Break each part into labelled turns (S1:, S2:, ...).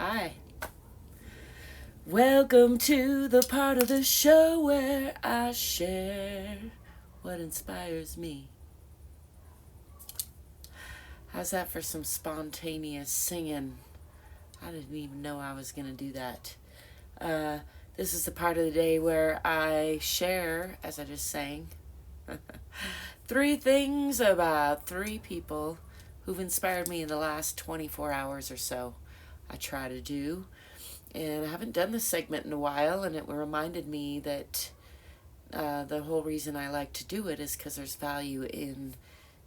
S1: Hi. Welcome to the part of the show where I share what inspires me. How's that for some spontaneous singing? I didn't even know I was going to do that. This is the part of the day where I share, as I just sang, 3 things about 3 people who've inspired me in the last 24 hours or so. I try to do. And I haven't done this segment in a while, and it reminded me that the whole reason I like to do it is because there's value in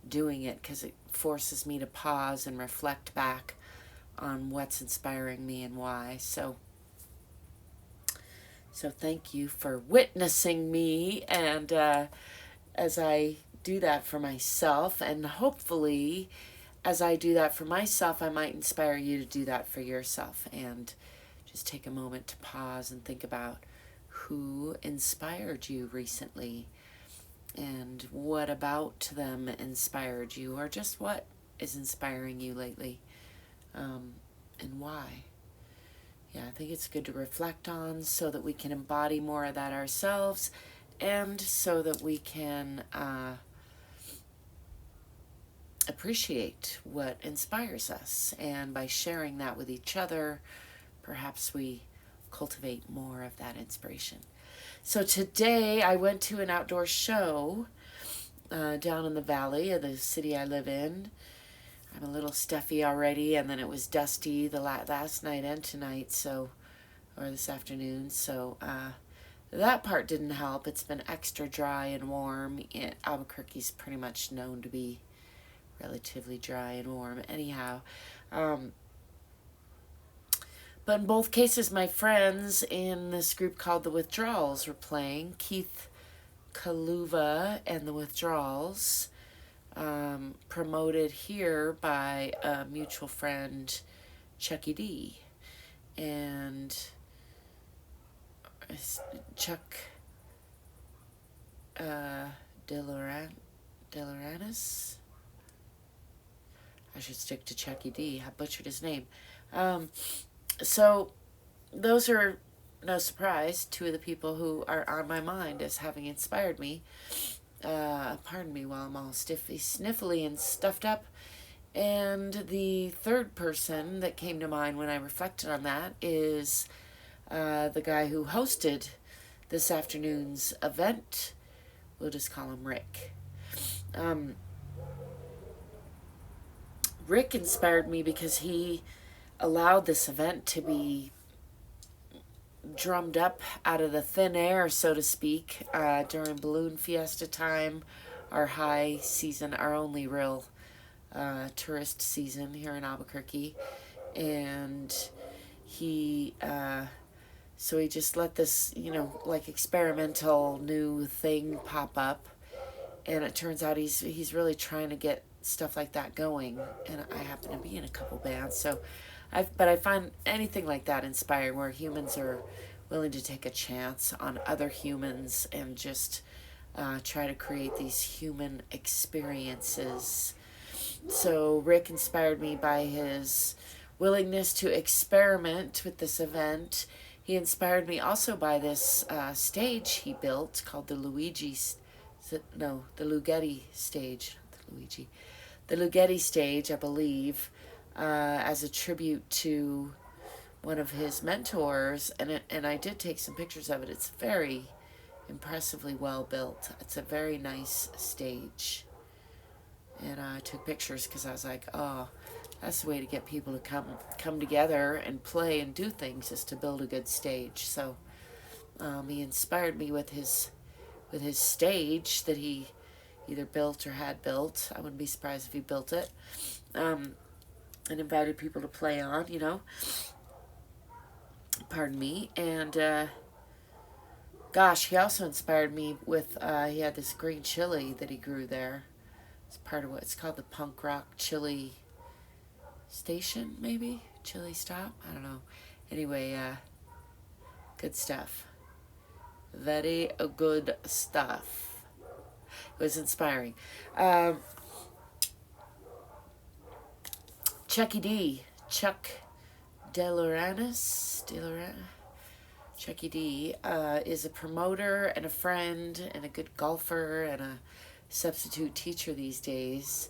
S1: doing it, because it forces me to pause and reflect back on what's inspiring me and why. So thank you for witnessing me, and as I do that for myself, and hopefully as I do that for myself, I might inspire you to do that for yourself. And just take a moment to pause and think about who inspired you recently, and what about them inspired you, or just what is inspiring you lately, and why. Yeah, I think it's good to reflect on so that we can embody more of that ourselves, and so that we can appreciate what inspires us. And by sharing that with each other, perhaps we cultivate more of that inspiration. So today I went to an outdoor show down in the valley of the city I live in. I'm a little stuffy already, and then it was dusty the last night and tonight, or this afternoon, so that part didn't help. It's been extra dry and warm. Albuquerque's pretty much known to be relatively dry and warm anyhow. But in both cases, my friends in this group called The Withdrawals were playing. Keith Kaluva and The Withdrawals, promoted here by a mutual friend, Chucky D. And Chuck Deloranis? I should stick to Chucky D. I butchered his name. So those are, no surprise, 2 of the people who are on my mind as having inspired me. Pardon me while I'm all sniffly and stuffed up. And the third person that came to mind when I reflected on that is the guy who hosted this afternoon's event. We'll just call him Rick. Rick inspired me because he allowed this event to be drummed up out of the thin air, so to speak, during Balloon Fiesta time, our high season, our only real tourist season here in Albuquerque. And he just let this, like experimental new thing pop up, and it turns out he's really trying to get stuff like that going, and I happen to be in a couple bands, but I find anything like that inspiring, where humans are willing to take a chance on other humans and just try to create these human experiences. So Rick inspired me by his willingness to experiment with this event. He inspired me also by this stage he built called the Lugetti stage. The Lugetti stage, I believe, as a tribute to one of his mentors, and I did take some pictures of it. It's very impressively well built. It's a very nice stage, and I took pictures because I was like, oh, that's the way to get people to come together and play and do things, is to build a good stage. So he inspired me with his stage that he either built or had built. I wouldn't be surprised if he built it, and invited people to play on, Pardon me. And gosh, he also inspired me with, he had this green chili that he grew there. It's part of it's called the Punk Rock Chili Station, maybe? Chili Stop? I don't know. Anyway, good stuff. Very good stuff. It was inspiring. Chuck Chucky D, is a promoter and a friend and a good golfer and a substitute teacher these days.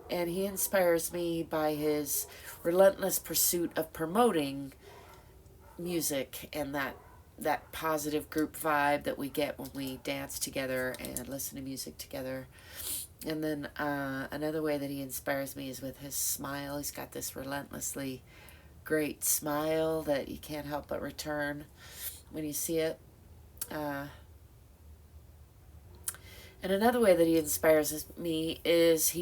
S1: And he inspires me by his relentless pursuit of promoting music and that positive group vibe that we get when we dance together and listen to music together. And then another way that he inspires me is with his smile. He's got this relentlessly great smile that you can't help but return when you see it. And another way that he inspires me is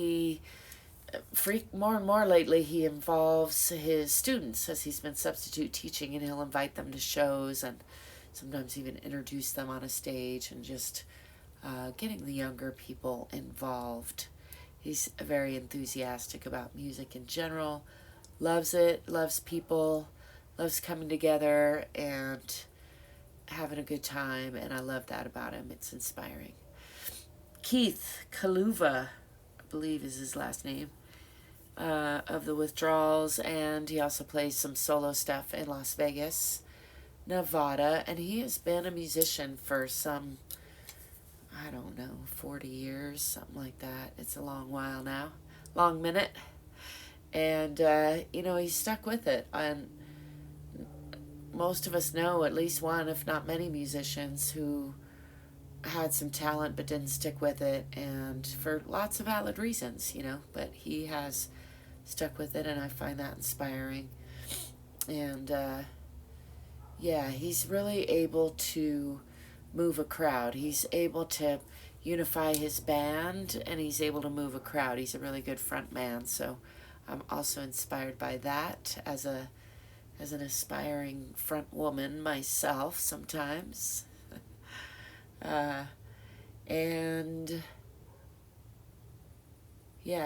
S1: more and more lately, he involves his students as he's been substitute teaching, and he'll invite them to shows and sometimes even introduce them on a stage and just getting the younger people involved. He's very enthusiastic about music in general, loves it, loves people, loves coming together and having a good time, and I love that about him. It's inspiring. Keith Kaluva, I believe is his last name, of the Withdrawals, and he also plays some solo stuff in Las Vegas, Nevada, and he has been a musician for some, I don't know, 40 years, something like that. It's a long while now, long minute, and he's stuck with it. And most of us know at least one, if not many, musicians who had some talent but didn't stick with it, and for lots of valid reasons, but he has stuck with it, and I find that inspiring. And he's really able to move a crowd. He's able to unify his band, and he's able to move a crowd. He's a really good front man, so I'm also inspired by that as an aspiring front woman myself sometimes.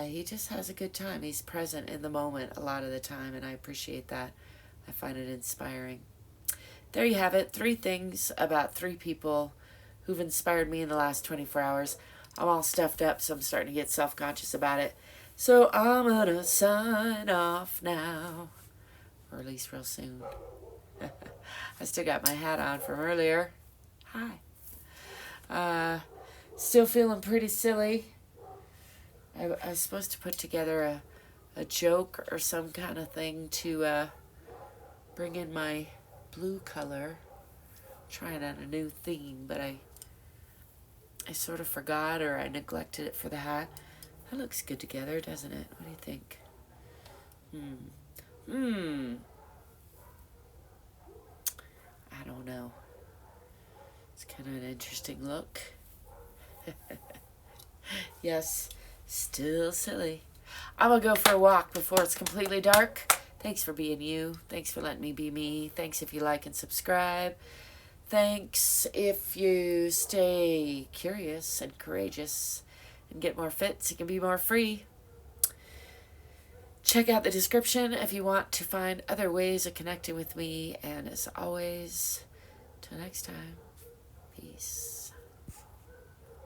S1: He just has a good time. He's present in the moment a lot of the time, and I appreciate that. I find it inspiring. There you have it. 3 things about 3 people who've inspired me in the last 24 hours. I'm all stuffed up, so I'm starting to get self-conscious about it. So I'm going to sign off now, or at least real soon. I still got my hat on from earlier. Hi. Still feeling pretty silly. I was supposed to put together a joke or some kind of thing to bring in my blue color. Trying on a new theme, but I sort of forgot, or I neglected it for the hat. That looks good together, doesn't it? What do you think? I don't know. It's kind of an interesting look. Yes, still silly. I'm gonna go for a walk before it's completely dark. Thanks for being you. Thanks for letting me be me. Thanks if you like and subscribe. Thanks if you stay curious and courageous and get more fit so you can be more free. Check out the description if you want to find other ways of connecting with me. And as always, till next time, peace.